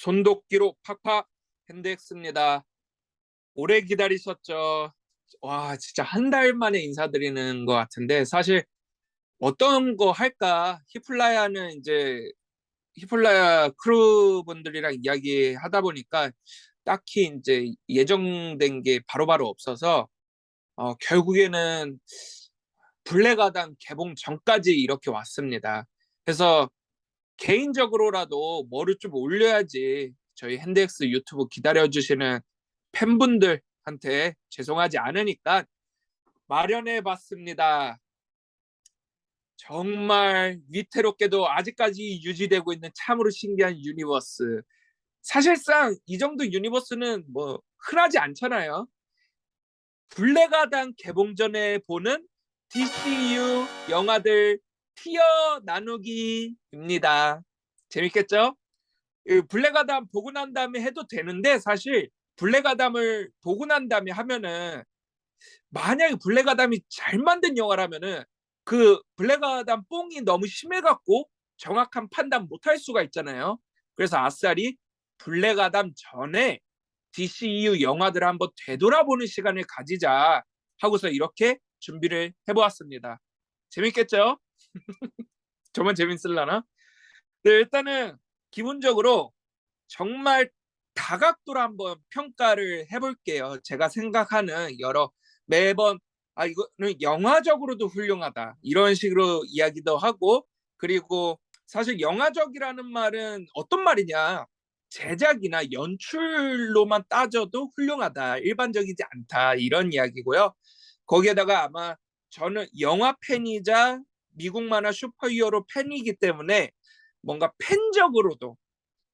손도끼로 팍팍 핸드엑스입니다. 오래 기다리셨죠? 와, 진짜 한 달 만에 인사드리는 것 같은데, 사실 어떤 거 할까? 히플라야는 이제 히플라야 크루분들이랑 이야기하다 보니까 딱히 이제 예정된 게 바로바로 없어서 결국에는 블랙아담 개봉 전까지 이렇게 왔습니다. 그래서 개인적으로라도 뭐를 좀 올려야지 저희 핸드엑스 유튜브 기다려주시는 팬분들한테 죄송하지 않으니까 마련해 봤습니다. 정말 위태롭게도 아직까지 유지되고 있는 참으로 신기한 유니버스. 사실상 이 정도 유니버스는 뭐 흔하지 않잖아요. 블랙아담 개봉 전에 보는 DCU 영화들 티어 나누기입니다. 재밌겠죠? 블랙아담 보고 난 다음에 해도 되는데, 사실 블랙아담을 보고 난 다음에 하면은, 만약에 블랙아담이 잘 만든 영화라면은 그 블랙아담 뽕이 너무 심해갖고 정확한 판단 못할 수가 있잖아요. 그래서 아싸리 블랙아담 전에 DCEU 영화들을 한번 되돌아보는 시간을 가지자 하고서 이렇게 준비를 해보았습니다. 재밌겠죠? 저만 재밌을라나? 네, 일단은 기본적으로 정말 다각도로 한번 평가를 해볼게요. 제가 생각하는 여러 매번 이거는 영화적으로도 훌륭하다 이런 식으로 이야기도 하고, 그리고 사실 영화적이라는 말은 어떤 말이냐, 제작이나 연출로만 따져도 훌륭하다, 일반적이지 않다 이런 이야기고요. 거기에다가 아마 저는 영화 팬이자 미국 만화 슈퍼히어로 팬이기 때문에 뭔가 팬적으로도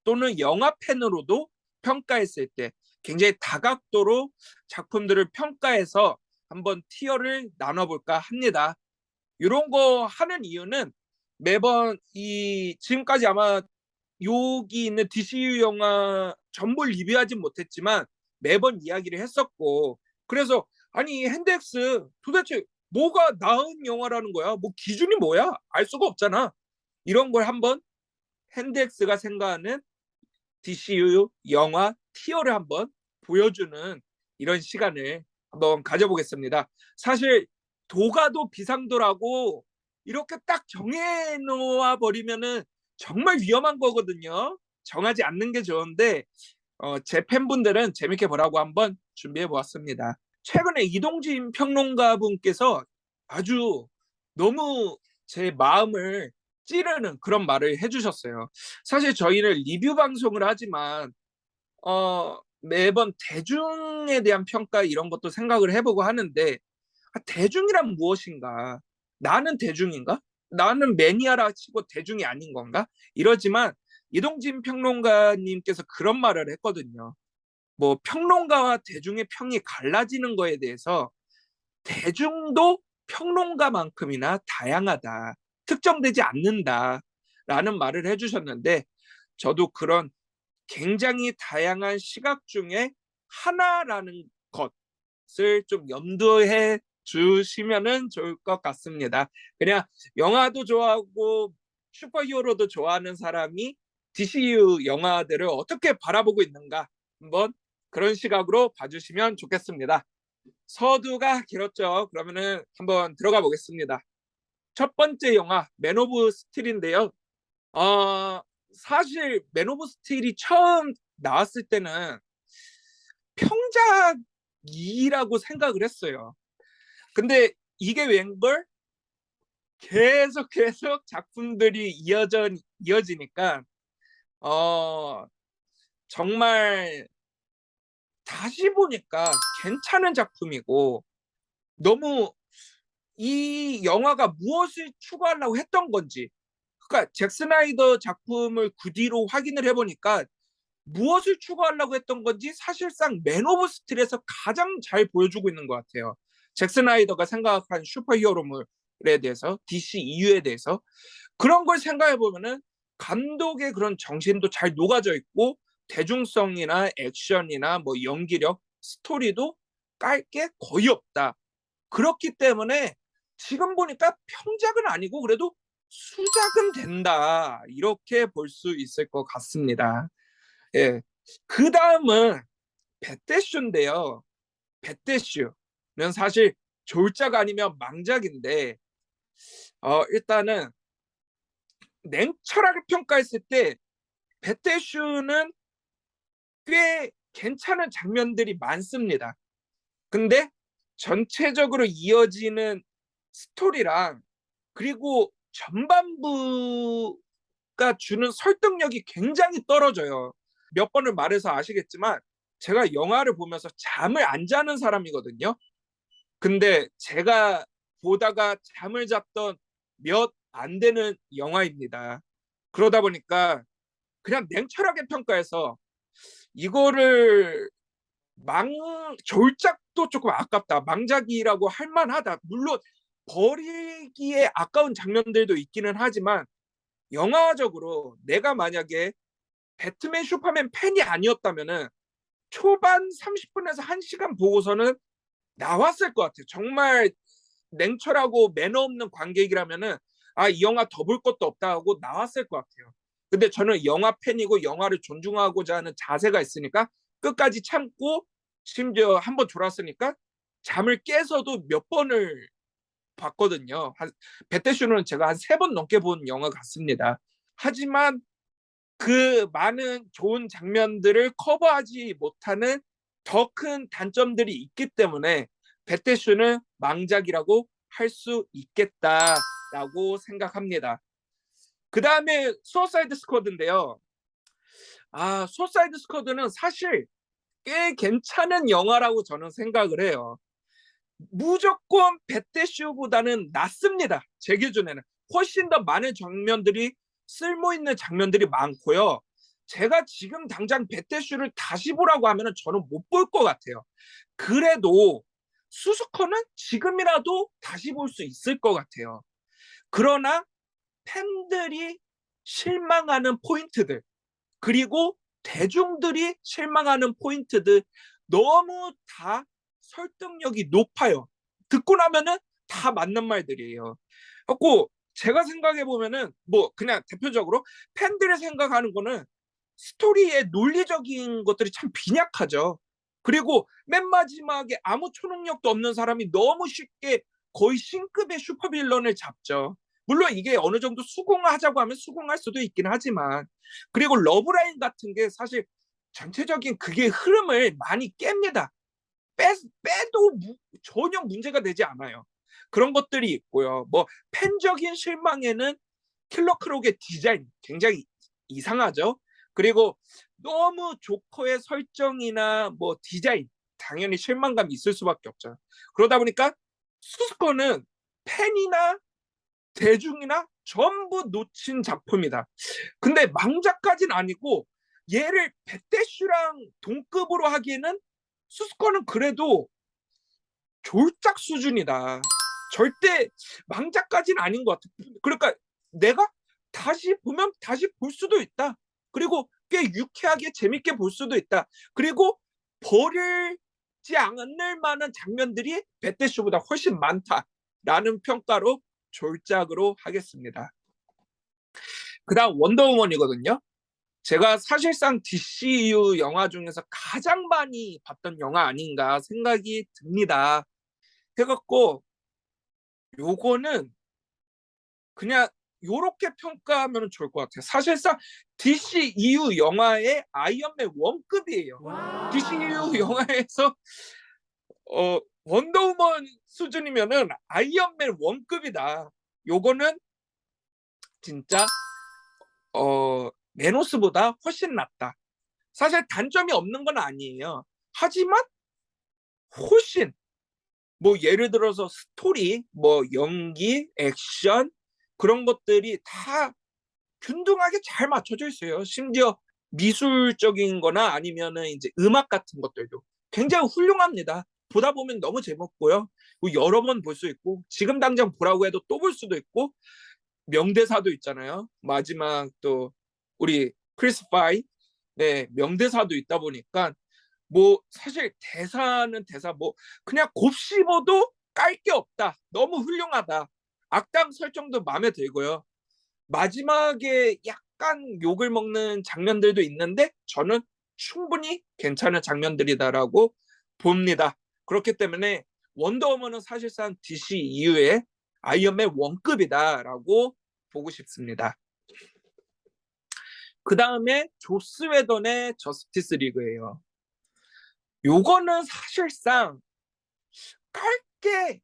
또는 영화 팬으로도 평가했을 때 굉장히 다각도로 작품들을 평가해서 한번 티어를 나눠볼까 합니다. 이런 거 하는 이유는 매번 이 지금까지 아마 여기 있는 DCU 영화 전부 리뷰하진 못했지만 매번 이야기를 했었고, 그래서 아니 핸드엑스 도대체 뭐가 나은 영화라는 거야? 뭐 기준이 뭐야? 알 수가 없잖아. 이런 걸 한번 핸드엑스가 생각하는 DCU 영화 티어를 한번 보여주는 이런 시간을 한번 가져보겠습니다. 사실 도가도 비상도라고 이렇게 딱 정해놓아 버리면은 정말 위험한 거거든요. 정하지 않는 게 좋은데 제 팬분들은 재밌게 보라고 한번 준비해 보았습니다. 최근에 이동진 평론가 분께서 아주 너무 제 마음을 찌르는 그런 말을 해주셨어요. 사실 저희는 리뷰 방송을 하지만 매번 대중에 대한 평가 이런 것도 생각을 해보고 하는데, 대중이란 무엇인가? 나는 대중인가? 나는 매니아라 치고 대중이 아닌 건가? 이러지만 이동진 평론가님께서 그런 말을 했거든요. 뭐 평론가와 대중의 평이 갈라지는 거에 대해서 대중도 평론가만큼이나 다양하다, 특정되지 않는다라는 말을 해주셨는데, 저도 그런 굉장히 다양한 시각 중에 하나라는 것을 좀 염두해 주시면은 좋을 것 같습니다. 그냥 영화도 좋아하고 슈퍼히어로도 좋아하는 사람이 DCU 영화들을 어떻게 바라보고 있는가, 한번 그런 시각으로 봐주시면 좋겠습니다. 서두가 길었죠. 그러면은 한번 들어가 보겠습니다. 첫 번째 영화 맨 오브 스틸인데요. 어, 사실 맨 오브 스틸이 처음 나왔을 때는 평작이라고 생각을 했어요. 근데 이게 웬걸 계속 작품들이 이어지니까 어, 정말 다시 보니까 괜찮은 작품이고, 너무 이 영화가 무엇을 추구하려고 했던 건지, 그러니까 잭 스나이더 작품을 그 뒤로 확인을 해보니까 무엇을 추구하려고 했던 건지 사실상 맨 오브 스틸에서 가장 잘 보여주고 있는 것 같아요. 잭 스나이더가 생각한 슈퍼히어로물에 대해서, DC EU에 대해서 그런 걸 생각해 보면은 감독의 그런 정신도 잘 녹아져 있고, 대중성이나 액션이나 뭐 연기력, 스토리도 깔 게 거의 없다. 그렇기 때문에 지금 보니까 평작은 아니고 그래도 수작은 된다, 이렇게 볼 수 있을 것 같습니다. 예. 그다음은 배떼슈인데요. 배떼슈는 사실 졸작 아니면 망작인데 일단은 냉철하게 평가했을 때 배떼슈는 꽤 괜찮은 장면들이 많습니다. 근데 전체적으로 이어지는 스토리랑 그리고 전반부가 주는 설득력이 굉장히 떨어져요. 몇 번을 말해서 아시겠지만 제가 영화를 보면서 잠을 안 자는 사람이거든요. 근데 제가 보다가 잠을 잤던 몇 안 되는 영화입니다. 그러다 보니까 그냥 냉철하게 평가해서 이거를 망 졸작도 조금 아깝다. 망작이라고 할 만하다. 물론 버리기에 아까운 장면들도 있기는 하지만 영화적으로 내가 만약에 배트맨 슈퍼맨 팬이 아니었다면은 초반 30분에서 1시간 보고서는 나왔을 것 같아요. 정말 냉철하고 매너 없는 관객이라면은 이 영화 더 볼 것도 없다 하고 나왔을 것 같아요. 근데 저는 영화 팬이고 영화를 존중하고자 하는 자세가 있으니까 끝까지 참고 심지어 한번 졸았으니까 잠을 깨서도 몇 번을 봤거든요. 배태슈는 제가 한 3번 넘게 본 영화 같습니다. 하지만 그 많은 좋은 장면들을 커버하지 못하는 더 큰 단점들이 있기 때문에 배태슈는 망작이라고 할 수 있겠다라고 생각합니다. 그 다음에 수어사이드 스쿼드인데요. 수어사이드 스쿼드는 사실 꽤 괜찮은 영화라고 저는 생각을 해요. 무조건 배태슈보다는 낫습니다. 제 기준에는 훨씬 더 많은 장면들이 쓸모 있는 장면들이 많고요. 제가 지금 당장 배태슈를 다시 보라고 하면 저는 못 볼 것 같아요. 그래도 수수커는 지금이라도 다시 볼 수 있을 것 같아요. 그러나 팬들이 실망하는 포인트들 그리고 대중들이 실망하는 포인트들 너무 다 설득력이 높아요. 듣고 나면은 다 맞는 말들이에요. 그래고 제가 생각해 보면은 뭐 그냥 대표적으로 팬들이 생각하는 거는 스토리의 논리적인 것들이 참 빈약하죠. 그리고 맨 마지막에 아무 초능력도 없는 사람이 너무 쉽게 거의 신급의 슈퍼빌런을 잡죠. 물론 이게 어느 정도 수긍하자고 하면 수긍할 수도 있긴 하지만 그리고 러브라인 같은 게 사실 전체적인 그게 흐름을 많이 깹니다. 빼도 전혀 문제가 되지 않아요. 그런 것들이 있고요. 뭐 팬적인 실망에는 킬러 크록의 디자인 굉장히 이상하죠. 그리고 너무 조커의 설정이나 뭐 디자인 당연히 실망감이 있을 수밖에 없죠. 그러다 보니까 수스커는 팬이나 대중이나 전부 놓친 작품이다. 근데 망작까지는 아니고 얘를 배떼슈랑 동급으로 하기에는 수스커는 그래도 졸작 수준이다. 절대 망작까지는 아닌 것 같아. 그러니까 내가 다시 보면 다시 볼 수도 있다. 그리고 꽤 유쾌하게 재밌게 볼 수도 있다. 그리고 버리지 않을 만한 장면들이 배떼쇼보다 훨씬 많다라는 평가로 졸작으로 하겠습니다. 그다음 원더우먼이거든요. 제가 사실상 DCU 영화 중에서 가장 많이 봤던 영화 아닌가 생각이 듭니다. 해갖고 요거는 그냥 요렇게 평가하면 좋을 것 같아요. 사실상 DCU 영화의 아이언맨 1급이에요. DCU 영화에서 원더우먼 수준이면은 아이언맨 1급이다. 요거는 진짜 메노스보다 훨씬 낫다. 사실 단점이 없는 건 아니에요. 하지만 훨씬 뭐 예를 들어서 스토리, 뭐 연기, 액션 그런 것들이 다 균등하게 잘 맞춰져 있어요. 심지어 미술적인 거나 아니면은 이제 음악 같은 것들도 굉장히 훌륭합니다. 보다 보면 너무 재밌고요. 여러 번 볼 수 있고 지금 당장 보라고 해도 또 볼 수도 있고 명대사도 있잖아요. 마지막 또 우리 크리스 파인 네, 명대사도 있다 보니까 뭐 사실 대사는 대사 뭐 그냥 곱씹어도 깔 게 없다. 너무 훌륭하다. 악당 설정도 마음에 들고요. 마지막에 약간 욕을 먹는 장면들도 있는데 저는 충분히 괜찮은 장면들이다라고 봅니다. 그렇기 때문에 원더우먼은 사실상 DC 이후에 아이언맨 1급이다라고 보고 싶습니다. 그 다음에 조스 웨던의 저스티스 리그예요. 요거는 사실상 깔게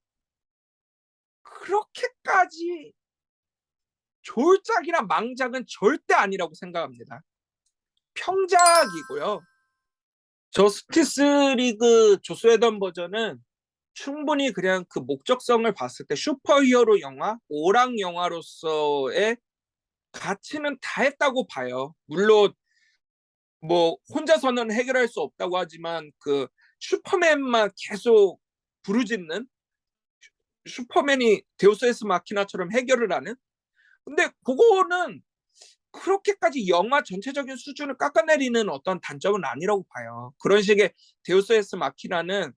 그렇게까지 졸작이나 망작은 절대 아니라고 생각합니다. 평작이고요. 저스티스 리그 조스 웨던 버전은 충분히 그냥 그 목적성을 봤을 때 슈퍼히어로 영화, 오락 영화로서의 가치는 다 했다고 봐요. 물론 뭐 혼자서는 해결할 수 없다고 하지만 그 슈퍼맨만 계속 부르짖는 슈퍼맨이 데우스 에스 마키나처럼 해결을 하는, 근데 그거는 그렇게까지 영화 전체적인 수준을 깎아내리는 어떤 단점은 아니라고 봐요. 그런 식의 데우스 에스 마키나는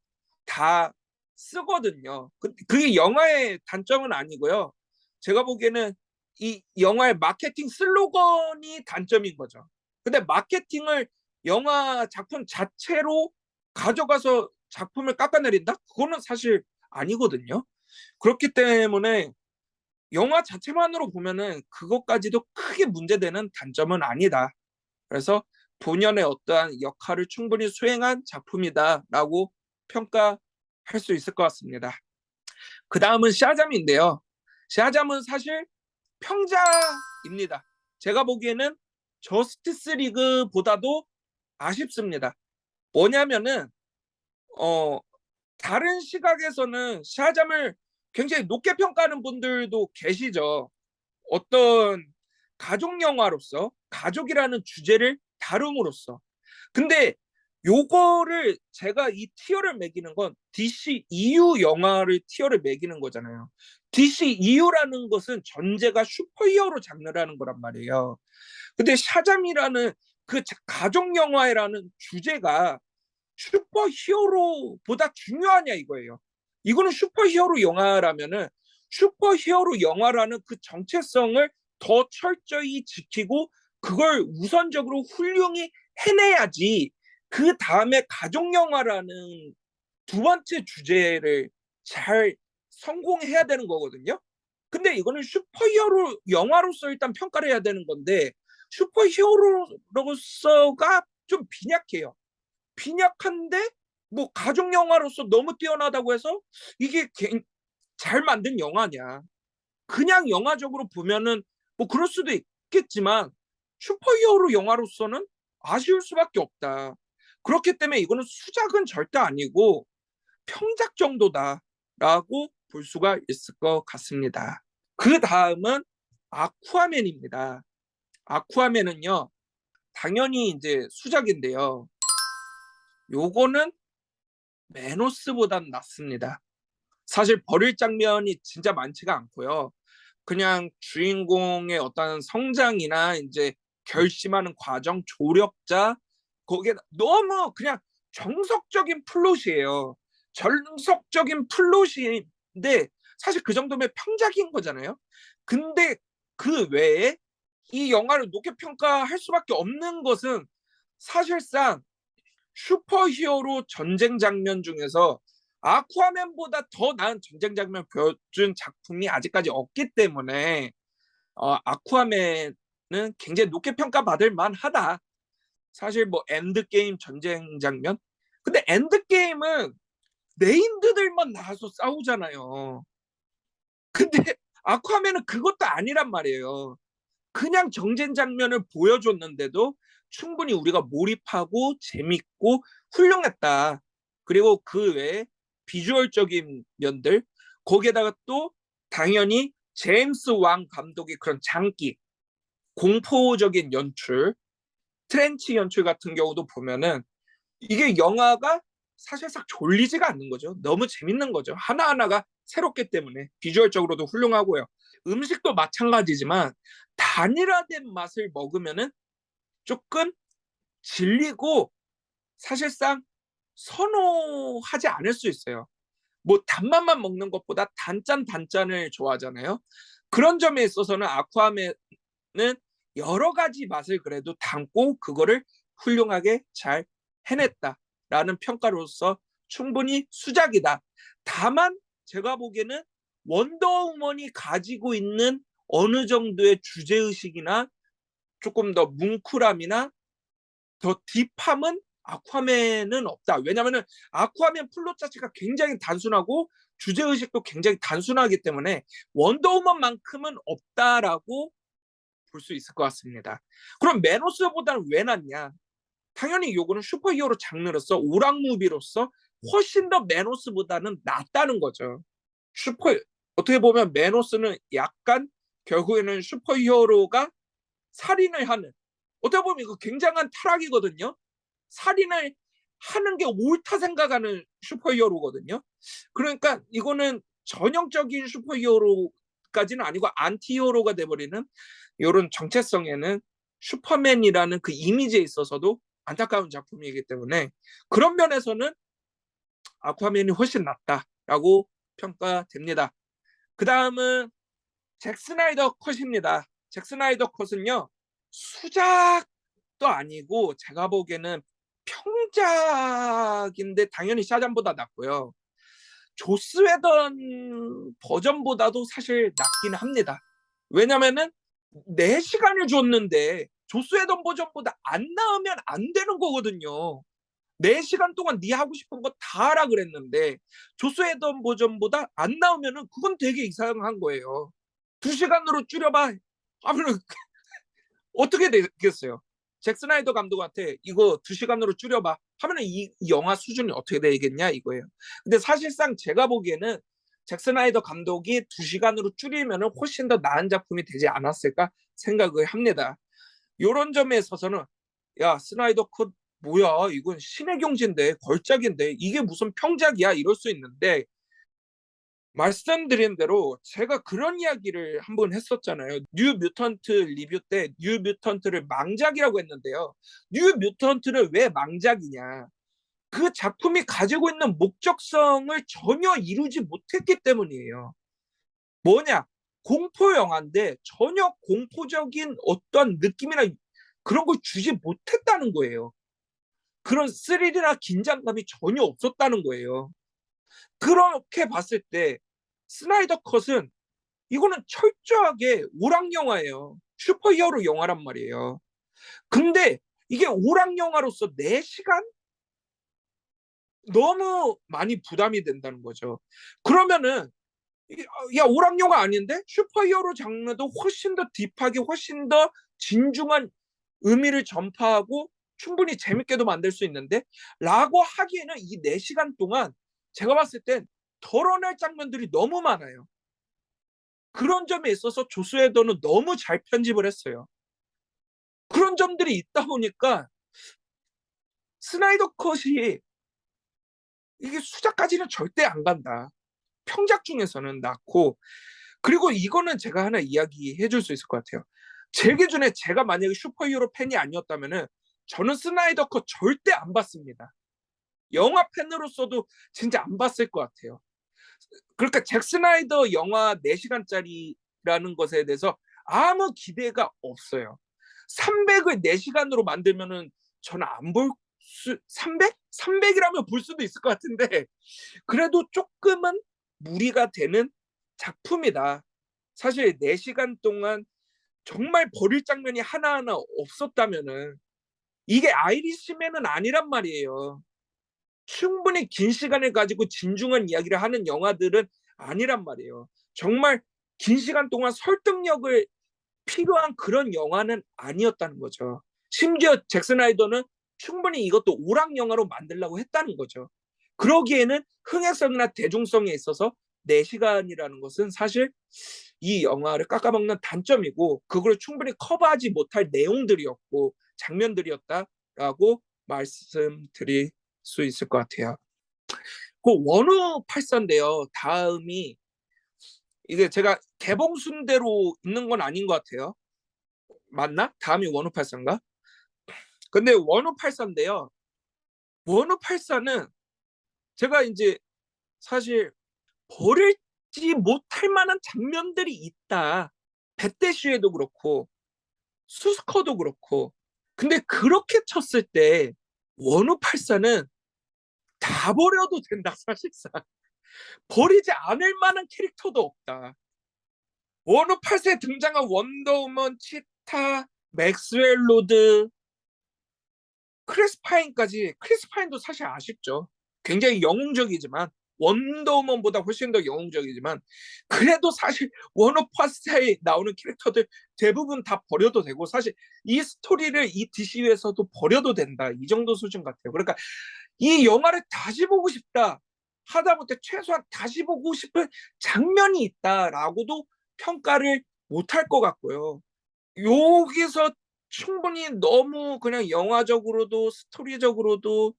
다 쓰거든요. 그게 영화의 단점은 아니고요. 제가 보기에는 이 영화의 마케팅 슬로건이 단점인 거죠. 근데 마케팅을 영화 작품 자체로 가져가서 작품을 깎아내린다? 그거는 사실 아니거든요. 그렇기 때문에 영화 자체만으로 보면은 그것까지도 크게 문제되는 단점은 아니다. 그래서 본연의 어떠한 역할을 충분히 수행한 작품이다라고 평가할 수 있을 것 같습니다. 그 다음은 샤잠인데요. 샤잠은 사실 평작입니다. 제가 보기에는 저스티스 리그보다도 아쉽습니다. 뭐냐면은 다른 시각에서는 샤잠을 굉장히 높게 평가하는 분들도 계시죠. 어떤 가족 영화로서 가족이라는 주제를 다룸으로써. 근데 요거를 제가 이 티어를 매기는 건 DC EU 영화를 티어를 매기는 거잖아요. DC EU라는 것은 전제가 슈퍼히어로 장르라는 거란 말이에요. 근데 샤잠이라는 그 가족 영화라는 주제가 슈퍼히어로보다 중요하냐 이거예요. 이거는 슈퍼히어로 영화라면은 슈퍼히어로 영화라는 그 정체성을 더 철저히 지키고 그걸 우선적으로 훌륭히 해내야지 그 다음에 가족 영화라는 두 번째 주제를 잘 성공해야 되는 거거든요. 근데 이거는 슈퍼히어로 영화로서 일단 평가를 해야 되는 건데 슈퍼히어로로서가 좀 빈약해요. 빈약한데 뭐 가족 영화로서 너무 뛰어나다고 해서 이게 잘 만든 영화냐. 그냥 영화적으로 보면은 뭐 그럴 수도 있겠지만 슈퍼히어로 영화로서는 아쉬울 수밖에 없다. 그렇기 때문에 이거는 수작은 절대 아니고 평작 정도다라고 볼 수가 있을 것 같습니다. 그 다음은 아쿠아맨입니다. 아쿠아맨은요, 당연히 이제 수작인데요. 요거는 메노스보단 낫습니다. 사실 버릴 장면이 진짜 많지가 않고요. 그냥 주인공의 어떤 성장이나 이제 결심하는 과정, 조력자, 거기에 너무 그냥 정석적인 플롯이에요. 정석적인 플롯인데 사실 그 정도면 평작인 거잖아요. 근데 그 외에 이 영화를 높게 평가할 수밖에 없는 것은 사실상 슈퍼히어로 전쟁 장면 중에서 아쿠아맨보다 더 나은 전쟁 장면 보여준 작품이 아직까지 없기 때문에 아쿠아맨은 굉장히 높게 평가받을 만하다. 사실 뭐 엔드게임 전쟁 장면, 근데 엔드게임은 네임드들만 나와서 싸우잖아요. 근데 아쿠아맨은 그것도 아니란 말이에요. 그냥 정전 장면을 보여줬는데도 충분히 우리가 몰입하고 재밌고 훌륭했다. 그리고 그 외에 비주얼적인 면들, 거기에다가 또 당연히 제임스 왕 감독의 그런 장기, 공포적인 연출, 트렌치 연출 같은 경우도 보면은 이게 영화가 사실상 졸리지가 않는 거죠. 너무 재밌는 거죠. 하나하나가 새롭기 때문에 비주얼적으로도 훌륭하고요. 음식도 마찬가지지만 단일화된 맛을 먹으면은 조금 질리고 사실상 선호하지 않을 수 있어요. 뭐 단맛만 먹는 것보다 단짠 단짠을 좋아하잖아요. 그런 점에 있어서는 아쿠아맨은 여러 가지 맛을 그래도 담고 그거를 훌륭하게 잘 해냈다라는 평가로서 충분히 수작이다. 다만 제가 보기에는 원더우먼이 가지고 있는 어느 정도의 주제의식이나 조금 더 뭉클함이나 더 딥함은 아쿠아맨은 없다. 왜냐하면 아쿠아맨 플롯 자체가 굉장히 단순하고 주제의식도 굉장히 단순하기 때문에 원더우먼만큼은 없다라고 볼 수 있을 것 같습니다. 그럼 매노스보다는 왜 낫냐? 당연히 요거는 슈퍼히어로 장르로서 오락무비로서 훨씬 더 매노스보다는 낫다는 거죠. 슈퍼 어떻게 보면 매노스는 약간 결국에는 슈퍼히어로가 살인을 하는, 어떻게 보면 이거 굉장한 타락이거든요. 살인을 하는 게 옳다 생각하는 슈퍼히어로거든요. 그러니까 이거는 전형적인 슈퍼히어로까지는 아니고 안티히어로가 돼버리는 이런 정체성에는 슈퍼맨이라는 그 이미지에 있어서도 안타까운 작품이기 때문에 그런 면에서는 아쿠아맨이 훨씬 낫다라고 평가됩니다. 그 다음은 잭 스나이더 컷입니다. 잭 스나이더 컷은요, 수작도 아니고 제가 보기에는 평작인데 당연히 샤잠보다 낫고요. 조스 웨던 버전보다도 사실 낫긴 합니다. 왜냐면은 4시간을 줬는데 조스 웨던 버전보다 안 나으면 안 되는 거거든요. 4시간 동안 네 하고 싶은 거 다 하라 그랬는데 조스 웨던 버전보다 안 나오면은 그건 되게 이상한 거예요. 2시간으로 줄여봐 하면은 어떻게 되겠어요? 잭 스나이더 감독한테 이거 2시간으로 줄여봐 하면은 이 영화 수준이 어떻게 되겠냐 이거예요. 근데 사실상 제가 보기에는 잭 스나이더 감독이 2시간으로 줄이면은 훨씬 더 나은 작품이 되지 않았을까 생각을 합니다. 이런 점에 있어서는 야 스나이더 컷 뭐야 이건 신의 경지인데 걸작인데 이게 무슨 평작이야 이럴 수 있는데, 말씀드린 대로 제가 그런 이야기를 한번 했었잖아요. 뉴 뮤턴트 리뷰 때 뉴 뮤턴트를 망작이라고 했는데요. 뉴 뮤턴트를 왜 망작이냐? 그 작품이 가지고 있는 목적성을 전혀 이루지 못했기 때문이에요. 뭐냐? 공포 영화인데 전혀 공포적인 어떤 느낌이나 그런 걸 주지 못했다는 거예요. 그런 스릴이나 긴장감이 전혀 없었다는 거예요. 그렇게 봤을 때 스나이더 컷은 이거는 철저하게 오락 영화예요. 슈퍼히어로 영화란 말이에요. 근데 이게 오락 영화로서 4시간 너무 많이 부담이 된다는 거죠. 그러면은 이게 야 오락 영화 아닌데 슈퍼히어로 장르도 훨씬 더 딥하게 훨씬 더 진중한 의미를 전파하고 충분히 재밌게도 만들 수 있는데 라고 하기에는 이 4시간 동안 제가 봤을 땐 덜어낼 장면들이 너무 많아요. 그런 점에 있어서 조스 웨더는 너무 잘 편집을 했어요. 그런 점들이 있다 보니까 스나이더 컷이 이게 수작까지는 절대 안 간다. 평작 중에서는 낫고, 그리고 이거는 제가 하나 이야기해 줄 수 있을 것 같아요. 제 기준에 제가 만약에 슈퍼히어로 팬이 아니었다면은 저는 스나이더 컷 절대 안 봤습니다. 영화 팬으로서도 진짜 안 봤을 것 같아요. 그러니까 잭 스나이더 영화 4시간짜리라는 것에 대해서 아무 기대가 없어요. 300을 4시간으로 만들면은 저는 안 볼 수, 300? 300이라면 볼 수도 있을 것 같은데 그래도 조금은 무리가 되는 작품이다. 사실 4시간 동안 정말 버릴 장면이 하나하나 없었다면은 이게 아이리시맨은 아니란 말이에요. 충분히 긴 시간을 가지고 진중한 이야기를 하는 영화들은 아니란 말이에요. 정말 긴 시간 동안 설득력을 필요한 그런 영화는 아니었다는 거죠. 심지어 잭 스나이더는 충분히 이것도 오락 영화로 만들려고 했다는 거죠. 그러기에는 흥행성이나 대중성에 있어서 4시간이라는 것은 사실 이 영화를 깎아먹는 단점이고 그걸 충분히 커버하지 못할 내용들이었고 장면들이었다라고 말씀드릴 수 있을 것 같아요. 그 원우 8사인데요. 다음이 이게 제가 개봉 순대로 있는 건 아닌 것 같아요. 맞나? 다음이 원우 8사인가? 근데 원우 8사인데요. 원우 8사는 제가 이제 사실 버릴지 못할 만한 장면들이 있다. 배대시에도 그렇고 수스커도 그렇고. 근데 그렇게 쳤을 때 원우84는 다 버려도 된다 사실상. 버리지 않을 만한 캐릭터도 없다. 원우84에 등장한 원더우먼, 치타, 맥스웰 로드, 크리스 파인까지. 크리스 파인도 사실 아쉽죠. 굉장히 영웅적이지만, 원더우먼보다 훨씬 더 영웅적이지만, 그래도 사실 원어파스타에 나오는 캐릭터들 대부분 다 버려도 되고, 사실 이 스토리를 이 DCU에서도 버려도 된다, 이 정도 수준 같아요. 그러니까 이 영화를 다시 보고 싶다 하다못해 최소한 다시 보고 싶은 장면이 있다라고도 평가를 못할 것 같고요. 여기서 충분히 너무 그냥 영화적으로도 스토리적으로도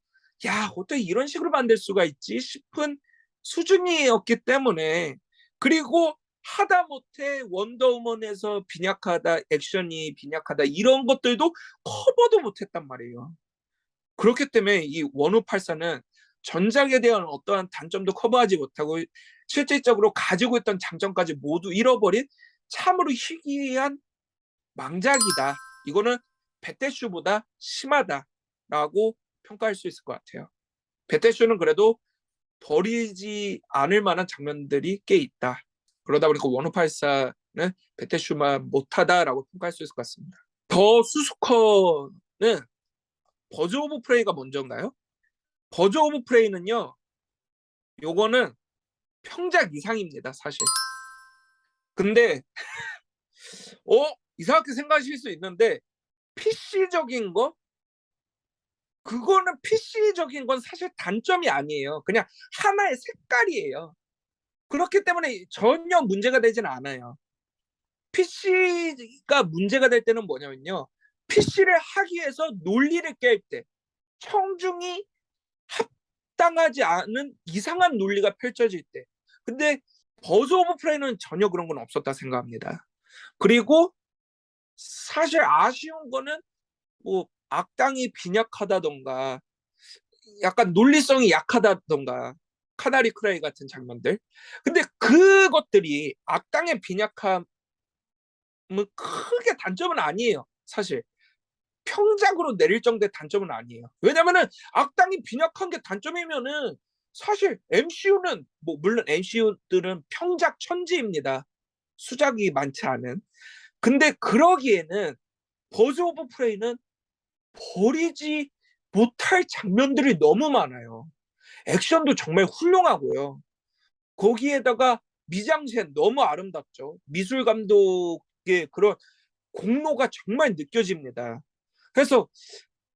야, 어떻게 이런 식으로 만들 수가 있지 싶은 수준이었기 때문에. 그리고 하다못해 원더우먼에서 빈약하다, 액션이 빈약하다 이런 것들도 커버도 못했단 말이에요. 그렇기 때문에 이 원우84는 전작에 대한 어떠한 단점도 커버하지 못하고 실질적으로 가지고 있던 장점까지 모두 잃어버린 참으로 희귀한 망작이다. 이거는 베테슈보다 심하다라고 평가할 수 있을 것 같아요. 베테슈는 그래도 버리지 않을 만한 장면들이 꽤 있다. 그러다 보니까 원우84는 베테슈만 못하다라고 평가할 수 있을 것 같습니다. 더 수수커는 버즈 오브 프레이가 먼저인가요? 버즈 오브 프레이는요, 요거는 평작 이상입니다, 사실. 근데 이상하게 생각하실 수 있는데 PC적인 거, 그거는 PC적인 건 사실 단점이 아니에요. 그냥 하나의 색깔이에요. 그렇기 때문에 전혀 문제가 되진 않아요. PC가 문제가 될 때는 뭐냐면요, PC를 하기 위해서 논리를 깰 때, 청중이 합당하지 않은 이상한 논리가 펼쳐질 때. 근데 버즈 오브 프레이는 전혀 그런 건 없었다 생각합니다. 그리고 사실 아쉬운 거는 뭐 악당이 빈약하다던가 약간 논리성이 약하다던가 카나리 크라이 같은 장면들. 근데 그것들이 악당의 빈약함은 크게 단점은 아니에요, 사실. 평작으로 내릴 정도의 단점은 아니에요. 왜냐면은 악당이 빈약한 게 단점이면은 사실 MCU는 뭐 물론 MCU들은 평작 천지입니다. 수작이 많지 않은. 근데 그러기에는 버즈 오브 프레이는 버리지 못할 장면들이 너무 많아요. 액션도 정말 훌륭하고요. 거기에다가 미장센 너무 아름답죠. 미술 감독의 그런 공로가 정말 느껴집니다. 그래서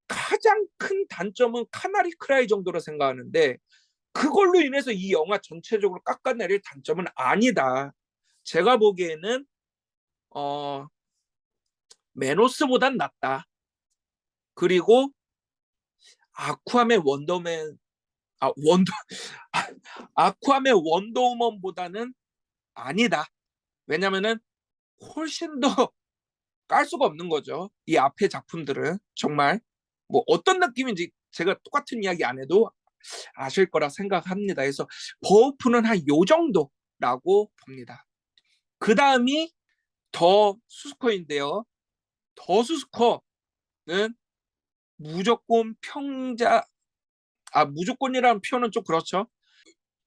가장 큰 단점은 카나리 크라이 정도로 생각하는데, 그걸로 인해서 이 영화 전체적으로 깎아내릴 단점은 아니다. 제가 보기에는 메노스보단 낫다. 그리고 아쿠아맨 원더맨 아 원더 아쿠아맨 원더우먼보다는 아니다. 왜냐면은 훨씬 더 깔 수가 없는 거죠. 이 앞에 작품들은 정말 뭐 어떤 느낌인지 제가 똑같은 이야기 안 해도 아실 거라 생각합니다. 그래서 버프는 한 요 정도라고 봅니다. 그 다음이 더 수스커인데요. 더 수스커는 무조건 평작, 무조건이라는 표현은 좀 그렇죠.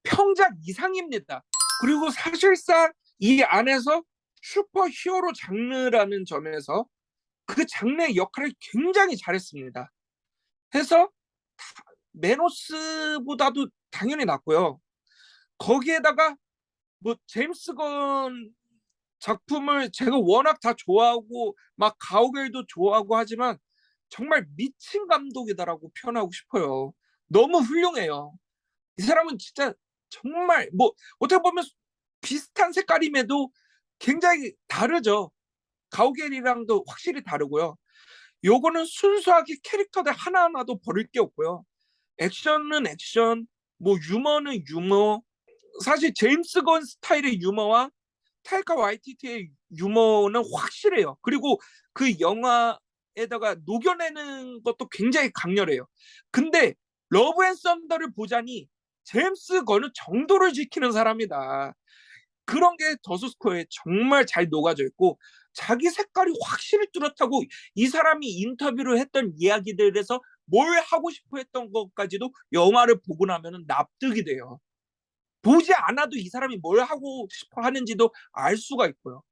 평작 이상입니다. 그리고 사실상 이 안에서 슈퍼 히어로 장르라는 점에서 그 장르의 역할을 굉장히 잘했습니다. 해서 메노스보다도 당연히 낫고요. 거기에다가 뭐 제임스 건 작품을 제가 워낙 다 좋아하고 막 가오갤도 좋아하고 하지만 정말 미친 감독이다라고 표현하고 싶어요. 너무 훌륭해요. 이 사람은 진짜 정말 뭐 어떻게 보면 비슷한 색깔임에도 굉장히 다르죠. 가오갤이랑도 확실히 다르고요. 요거는 순수하게 캐릭터들 하나하나도 버릴 게 없고요. 액션은 액션, 뭐 유머는 유머. 사실 제임스 건 스타일의 유머와 타이카 와이티티의 유머는 확실해요. 그리고 그 영화에다가 녹여내는 것도 굉장히 강렬해요. 근데 러브 앤 썬더를 보자니 제임스 건은 정도를 지키는 사람이다. 그런 게 더수스코에 정말 잘 녹아져 있고, 자기 색깔이 확실히 뚜렷하고 이 사람이 인터뷰를 했던 이야기들에서 뭘 하고 싶어 했던 것까지도 영화를 보고 나면 납득이 돼요. 보지 않아도 이 사람이 뭘 하고 싶어 하는지도 알 수가 있고요.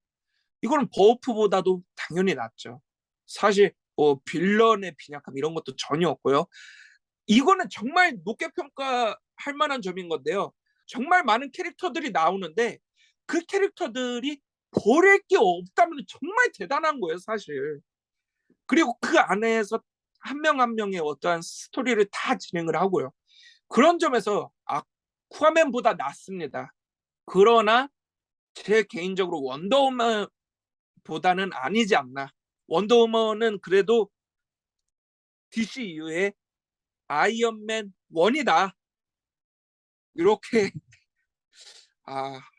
이거는 버프보다도 당연히 낫죠. 사실 빌런의 빈약함 이런 것도 전혀 없고요. 이거는 정말 높게 평가할 만한 점인 건데요. 정말 많은 캐릭터들이 나오는데 그 캐릭터들이 버릴 게 없다면 정말 대단한 거예요, 사실. 그리고 그 안에서 한 명 한 명의 어떠한 스토리를 다 진행을 하고요. 그런 점에서 아쿠아맨보다 낫습니다. 그러나 제 개인적으로 원더우먼보다는 아니지 않나. 원더우먼은 그래도 DC 이후에 아이언맨 1이다. 이렇게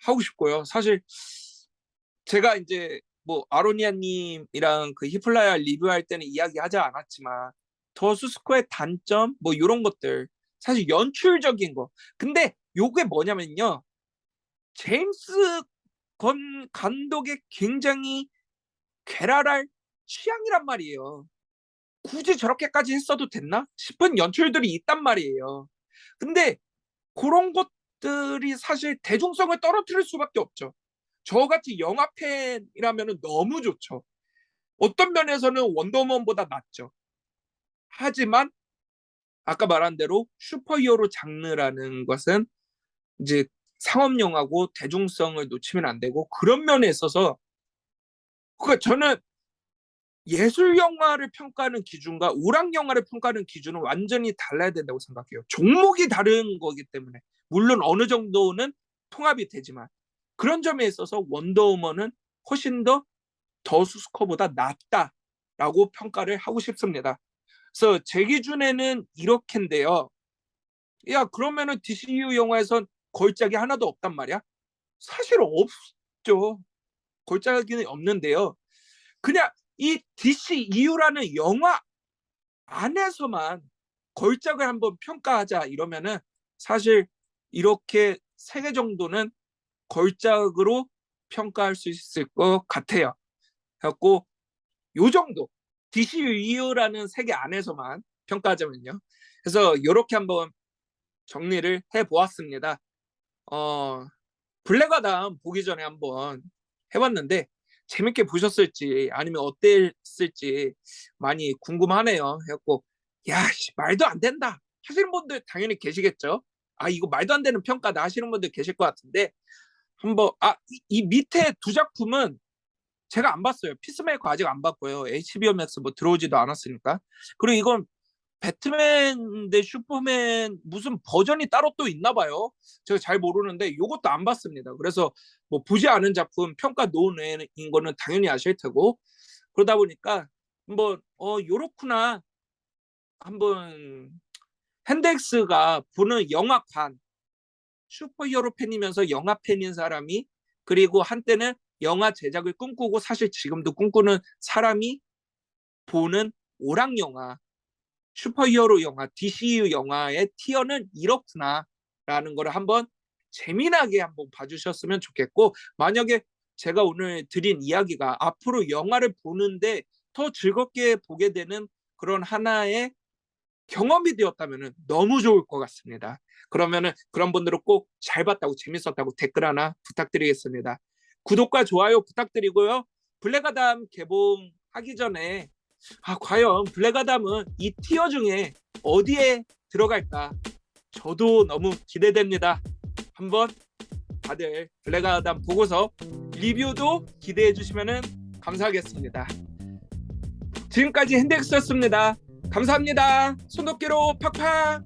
하고 싶고요. 사실 제가 이제 뭐 아로니아님이랑 그 히플라야 리뷰할 때는 이야기하지 않았지만 더 수스코의 단점 뭐 이런 것들 사실 연출적인 거. 근데 요게 뭐냐면요. 제임스 건 감독의 굉장히 괴랄할 취향이란 말이에요. 굳이 저렇게까지 했어도 됐나 싶은 연출들이 있단 말이에요. 근데 그런 것들이 사실 대중성을 떨어뜨릴 수밖에 없죠. 저같이 영화 팬이라면 너무 좋죠. 어떤 면에서는 원더우먼보다 낫죠. 하지만 아까 말한 대로 슈퍼히어로 장르라는 것은 이제 상업 영화고 대중성을 놓치면 안 되고 그런 면에 있어서 그러니까 저는 예술 영화를 평가하는 기준과 오락 영화를 평가하는 기준은 완전히 달라야 된다고 생각해요. 종목이 다른 거기 때문에 물론 어느 정도는 통합이 되지만 그런 점에 있어서 원더우먼은 훨씬 더 수스커보다 낫다라고 평가를 하고 싶습니다. 그래서 제 기준에는 이렇게인데요. 야 그러면은 DCU 영화에선 걸작이 하나도 없단 말이야? 사실 없죠. 걸작이 없는데요. 그냥 이 DCEU라는 영화 안에서만 걸작을 한번 평가하자 이러면은 사실 이렇게 3개 정도는 걸작으로 평가할 수 있을 것 같아요. 그래갖고 요 정도 DCEU라는 세계 안에서만 평가하자면요. 그래서 이렇게 한번 정리를 해보았습니다. 블랙아담 보기 전에 한번 해봤는데 재밌게 보셨을지 아니면 어땠을지 많이 궁금하네요. 해갖고 야 말도 안 된다 하시는 분들 당연히 계시겠죠. 이거 말도 안 되는 평가다 하시는 분들 계실 것 같은데 한번 이 밑에 두 작품은 제가 안 봤어요. 피스메이커 아직 안 봤고요. HBO Max 뭐 들어오지도 않았으니까. 그리고 이건 배트맨 대 슈퍼맨 무슨 버전이 따로 또 있나 봐요. 제가 잘 모르는데 이것도 안 봤습니다. 그래서 뭐 보지 않은 작품 평가 논외인 거는 당연히 아실 테고 그러다 보니까 한번 요렇구나 한번 핸덱스가 보는 영화관 슈퍼히어로 팬이면서 영화 팬인 사람이 그리고 한때는 영화 제작을 꿈꾸고 사실 지금도 꿈꾸는 사람이 보는 오락 영화 슈퍼히어로 영화, DCU 영화의 티어는 이렇구나라는 걸 한번 재미나게 한번 봐주셨으면 좋겠고 만약에 제가 오늘 드린 이야기가 앞으로 영화를 보는데 더 즐겁게 보게 되는 그런 하나의 경험이 되었다면 너무 좋을 것 같습니다. 그러면은 그런 분들은 꼭 잘 봤다고 재밌었다고 댓글 하나 부탁드리겠습니다. 구독과 좋아요 부탁드리고요. 블랙아담 개봉하기 전에 과연 블랙아담은 이 티어 중에 어디에 들어갈까? 저도 너무 기대됩니다. 한번 다들 블랙아담 보고서 리뷰도 기대해 주시면 감사하겠습니다. 지금까지 핸덱스였습니다. 감사합니다. 손도끼로 팍팍.